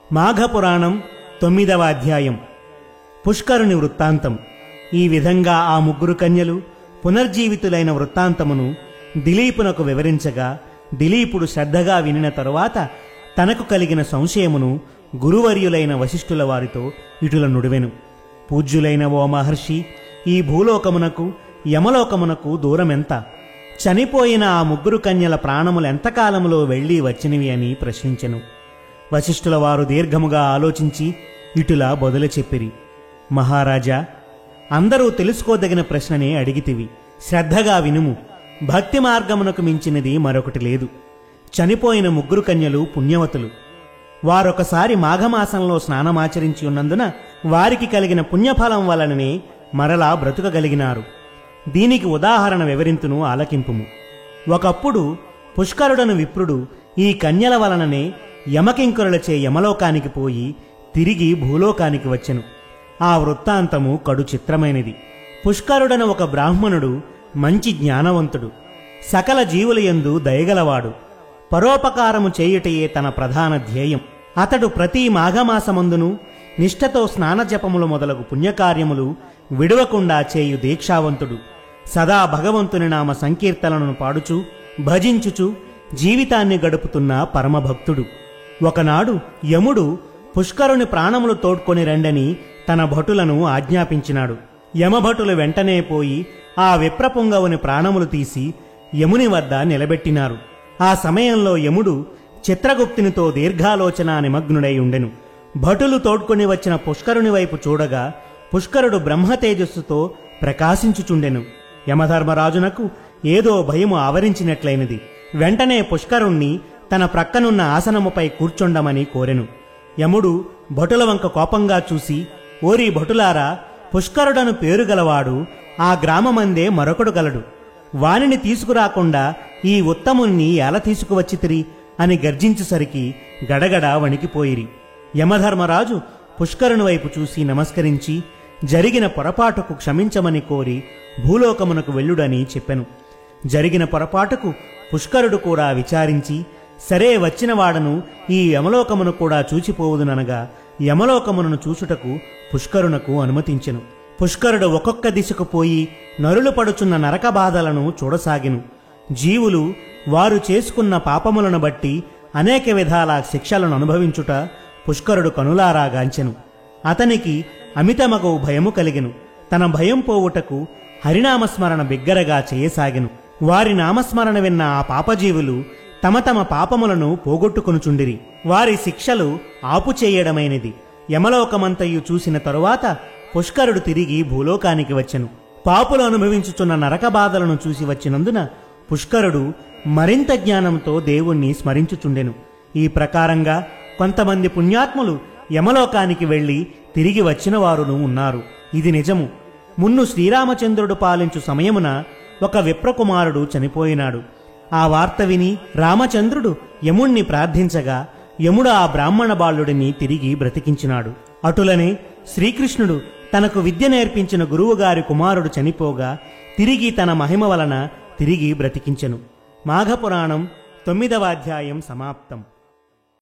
మాఘపురాణం 9వ అధ్యాయం. పుష్కరుని వృత్తాంతం. ఈ విధంగా ఆ ముగ్గురు కన్యలు పునర్జీవితులైన వృత్తాంతమును దిలీపునకు వివరించగా, దిలీపుడు శ్రద్ధగా వినిన తరువాత తనకు కలిగిన సంశయమును గురువర్యులైన వశిష్ఠుల వారితో ఇటుల నుడివెను. పూజ్యులైన ఓ మహర్షి, ఈ భూలోకమునకు యమలోకమునకు దూరమెంత? చనిపోయిన ఆ ముగ్గురు కన్యల ప్రాణములెంతకాలములో వెళ్ళి వచ్చినవి అని ప్రశ్నించెను. వశిష్ఠుల వారు దీర్ఘముగా ఆలోచించి ఇటులా బదులు చెప్పిరి. మహారాజా, అందరూ తెలుసుకోదగిన ప్రశ్ననే అడిగితివి. శ్రద్ధగా వినుము. భక్తి మార్గమునకు మించినది మరొకటి లేదు. చనిపోయిన ముగ్గురు కన్యలు పుణ్యవతులు. వారొకసారి మాఘమాసంలో స్నానమాచరించి ఉన్నందున వారికి కలిగిన పుణ్యఫలం వలననే మరలా బ్రతుకగలిగినారు. దీనికి ఉదాహరణ వివరింతును, ఆలకింపుము. ఒకప్పుడు పుష్కరుడను విప్రుడు ఈ కన్యల వలననే యమకింకరులచే యమలోకానికి పోయి తిరిగి భూలోకానికి వచ్చెను. ఆ వృత్తాంతము కడు చిత్రమైనది. పుష్కరుడను ఒక బ్రాహ్మణుడు, మంచి జ్ఞానవంతుడు, సకల జీవులయందు దయగలవాడు. పరోపకారము చేయుటయే తన ప్రధాన ధ్యేయం. అతడు ప్రతి మాఘమాసమందును నిష్ఠతో స్నానజపములు మొదలగు పుణ్యకార్యములు విడవకుండా చేయు దీక్షావంతుడు. సదా భగవంతుని నామ సంకీర్తనను పాడుచు భజించుచు జీవితాన్ని గడుపుతున్న పరమభక్తుడు. ఒకనాడు యముడు పుష్కరుని ప్రాణములు తోడ్కొని రండని తన భటులను ఆజ్ఞాపించినాడు. యమభటులు వెంటనే పోయి ఆ విప్రపుంగవుని ప్రాణములు తీసి యముని వద్ద నిలబెట్టినారు. ఆ సమయంలో యముడు చిత్రగుప్తునితో దీర్ఘాలోచన నిమగ్నుడై ఉండెను. భటులు తోడ్కొని వచ్చిన పుష్కరుని వైపు చూడగా పుష్కరుడు బ్రహ్మతేజస్సుతో ప్రకాశించుచుండెను. యమధర్మరాజునకు ఏదో భయము ఆవరించినట్లయినది. వెంటనే పుష్కరుణ్ణి తన ప్రక్కనున్న ఆసనముపై కూర్చొండమని కోరెను. యముడు భటుల వంక కోపంగా చూసి, ఓరి భటులారా, పుష్కరుడను పేరుగలవాడు ఆ గ్రామమందే మరొకడు గలడు. వానిని తీసుకురాకుండా ఈ ఉత్తముణ్ణి ఎలా తీసుకువచ్చితిరి అని గర్జించుసరికి గడగడ వణికిపోయిరి. యమధర్మరాజు పుష్కరుని వైపు చూసి నమస్కరించి జరిగిన పొరపాటుకు క్షమించమని కోరి భూలోకమునకు వెళ్ళుడని చెప్పెను. జరిగిన పొరపాటుకు పుష్కరుడు కూడా విచారించి, సరే వచ్చినవాడను ఈ యమలోకమును కూడా చూచిపోవుదుననగా యమలోకమును చూచుటకు పుష్కరునకు అనుమతించెను. పుష్కరుడు ఒక్కొక్క దిశకు పోయి నరులు పడుచున్న నరక బాధలను చూడసాగెను. జీవులు వారు చేసుకున్న పాపములను బట్టి అనేక విధాల శిక్షలను అనుభవించుట పుష్కరుడు కనులారాగాంచెను. అతనికి అమితమగు భయము కలిగెను. తన భయం పోవుటకు హరినామస్మరణ బిగ్గరగా చేయసాగెను. వారి నామస్మరణ విన్న ఆ పాపజీవులు తమ తమ పాపములను పోగొట్టుకొనుచుండిరి. వారి శిక్షలు ఆపుచేయడమైనది. యమలోకమంతయు చూసిన తరువాత పుష్కరుడు తిరిగి భూలోకానికి వచ్చెను. పాపులు అనుభవించుచున్న నరక బాధలను చూసి వచ్చినందున పుష్కరుడు మరింత జ్ఞానంతో దేవుణ్ణి స్మరించుచుండెను. ఈ ప్రకారంగా కొంతమంది పుణ్యాత్ములు యమలోకానికి వెళ్లి తిరిగి వచ్చిన వారును ఉన్నారు. ఇది నిజము. మున్ను శ్రీరామచంద్రుడు పాలించు సమయమున ఒక విప్రకుమారుడు చనిపోయినాడు. ఆ వార్త విని రామచంద్రుడు యముణ్ణి ప్రార్థించగా యముడు ఆ బ్రాహ్మణ బాలుడిని తిరిగి బ్రతికించినాడు. అటులనే శ్రీకృష్ణుడు తనకు విద్య నేర్పించిన గురువుగారి కుమారుడు చనిపోగా తిరిగి తన మహిమ వలన తిరిగి బ్రతికించెను. మాఘపురాణం 9వ అధ్యాయం సమాప్తం.